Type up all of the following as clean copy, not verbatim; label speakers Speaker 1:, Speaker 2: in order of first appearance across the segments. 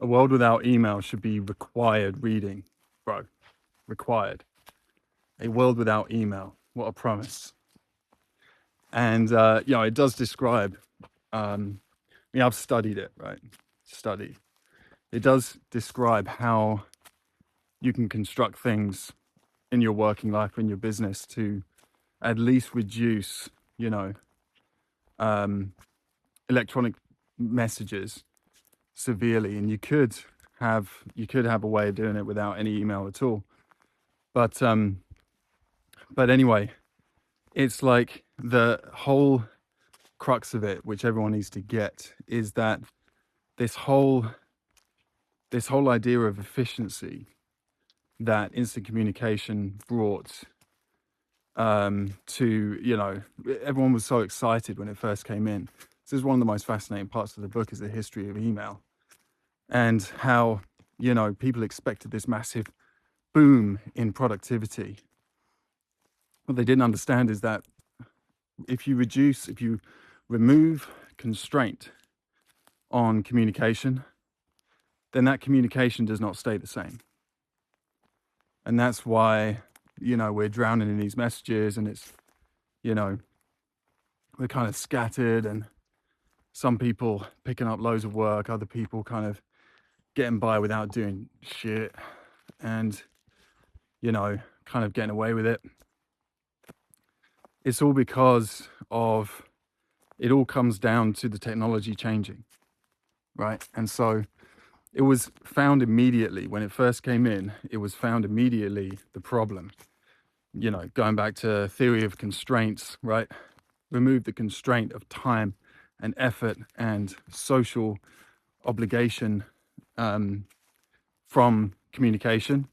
Speaker 1: A world without email should be required reading, bro. Required. A world without email. What a promise. And, it does describe, I've studied it, right? Studied. It does describe how you can construct things in your working life, in your business, to at least reduce, electronic messages severely. And you could have a way of doing it without any email at all. But anyway, it's like the whole crux of it, which everyone needs to get, is that this whole idea of efficiency that instant communication brought to, everyone was so excited when it first came in. This is one of the most fascinating parts of the book, is the history of email, and how, people expected this massive boom in productivity. What they didn't understand is that if you remove constraint on communication, then that communication does not stay the same. And that's why, we're drowning in these messages, and it's, we're kind of scattered, and some people picking up loads of work, other people kind of getting by without doing shit, and, kind of getting away with it. It's all because of, it all comes down to the technology changing, right? And so it was found immediately when it first came in. It was found immediately the problem. Going back to theory of constraints, right? Remove the constraint of time and effort and social obligation from communication,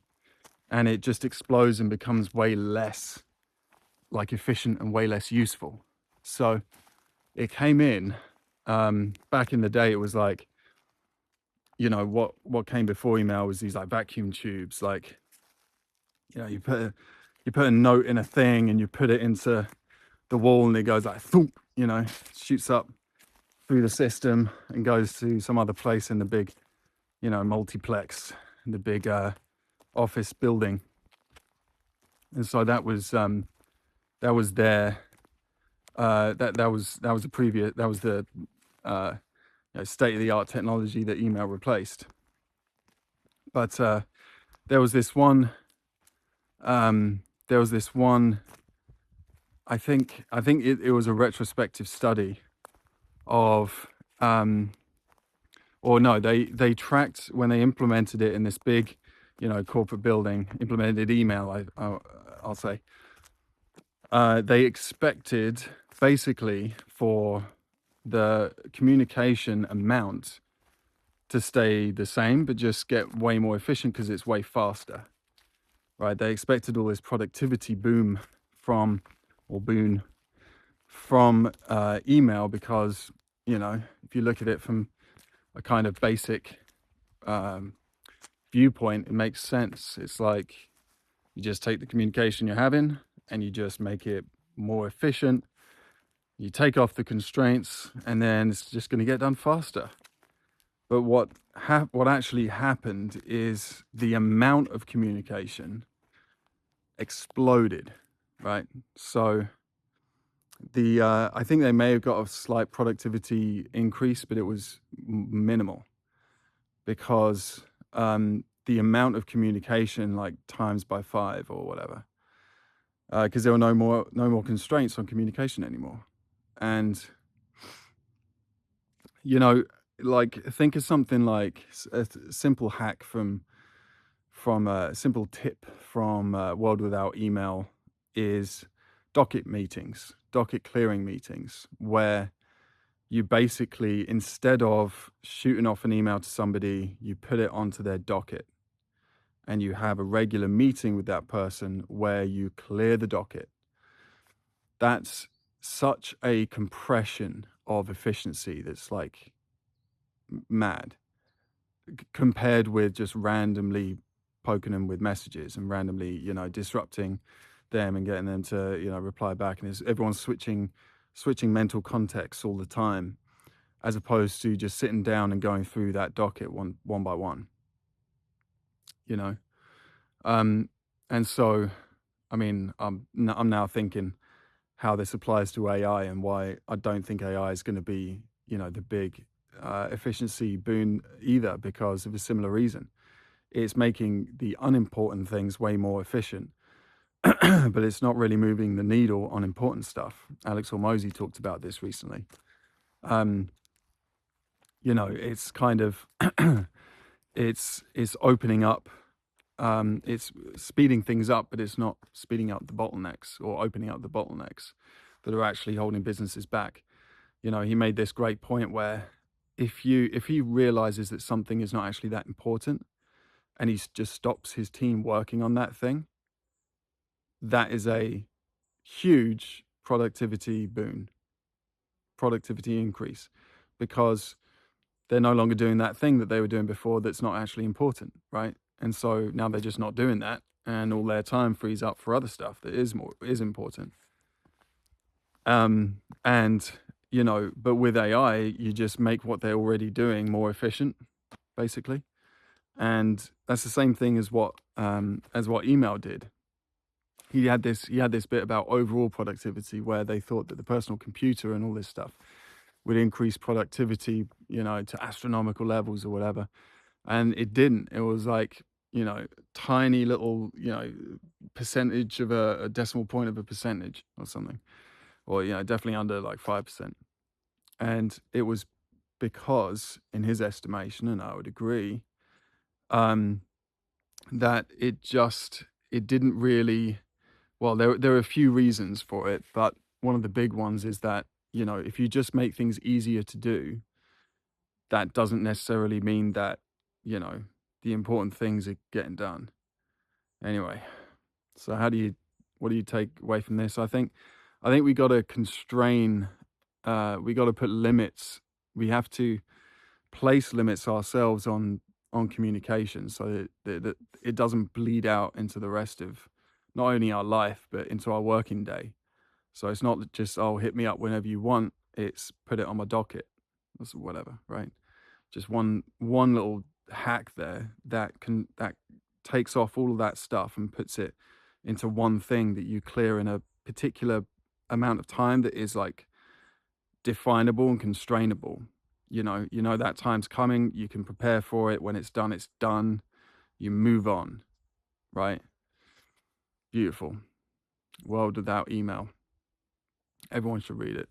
Speaker 1: and it just explodes and becomes way less efficient and way less useful. So it came in back in the day. It was like, what came before email was these like vacuum tubes. Like, you put a note in a thing and you put it into the wall, and it goes like thump, shoots up through the system and goes to some other place in the big, multiplex, in the big office building. And so that was there. That was the state of the art technology that email replaced. But there was this one. I think it was a retrospective study of, they tracked when they implemented it in this big, corporate building, implemented email. I'll say. They expected basically for the communication amount to stay the same, but just get way more efficient because it's way faster, right? They expected all this productivity boom from email because, if you look at it from a kind of basic viewpoint, it makes sense. It's like you just take the communication you're having and you just make it more efficient. You take off the constraints, and then it's just going to get done faster. But what actually happened is the amount of communication exploded, right? So I think they may have got a slight productivity increase, but it was minimal, because the amount of communication, like, times by 5 or whatever, because there were no more constraints on communication anymore. And think of something like a simple hack from a simple tip from World Without Email is docket clearing meetings, where you basically, instead of shooting off an email to somebody, you put it onto their docket, and you have a regular meeting with that person where you clear the docket. That's such a compression of efficiency that's like mad, compared with just randomly poking them with messages and randomly, disrupting them and getting them to, reply back. And everyone's switching mental contexts all the time. as opposed to just sitting down and going through that docket one by one, you know? Um, and so, I mean, I'm now thinking how this applies to AI and why I don't think AI is gonna be, the big, efficiency boon either because of a similar reason. It's making the unimportant things way more efficient, but it's not really moving the needle on important stuff. Alex Hormozy talked about this recently. Um, it's kind of it's opening up, it's speeding things up, but it's not speeding up the bottlenecks or opening up the bottlenecks that are actually holding businesses back. He made this great point where if he realizes that something is not actually that important and just stops his team working on that thing, that is a huge productivity boon, productivity increase, because they're no longer doing that thing that they were doing before that's not actually important, right? And so now they're just not doing that, and all their time frees up for other stuff that is important. And but with AI, you just make what they're already doing more efficient, basically. And that's the same thing as what email did. He had this bit about overall productivity where they thought that the personal computer and all this stuff would increase productivity, to astronomical levels or whatever. And it didn't. It was like, tiny little, percentage of a decimal point of a percentage or something. Or, definitely under like 5%. And it was because, in his estimation, and I would agree, um, that it didn't really, well, there are a few reasons for it, but one of the big ones is that, if you just make things easier to do, that doesn't necessarily mean that, you know, the important things are getting done. Anyway, so what do you take away from this? I think we got to constrain, we got to put limits. We have to place limits ourselves on communication so that it doesn't bleed out into the rest of not only our life but into our working day. So it's not just, oh, hit me up whenever you want. It's put it on my docket. That's whatever, right? Just one little hack there that takes off all of that stuff and puts it into one thing that you clear in a particular amount of time that is like definable and constrainable. You know that time's coming, you can prepare for it. When it's done, it's done. You move on, right? Beautiful. World Without Email. Everyone should read it.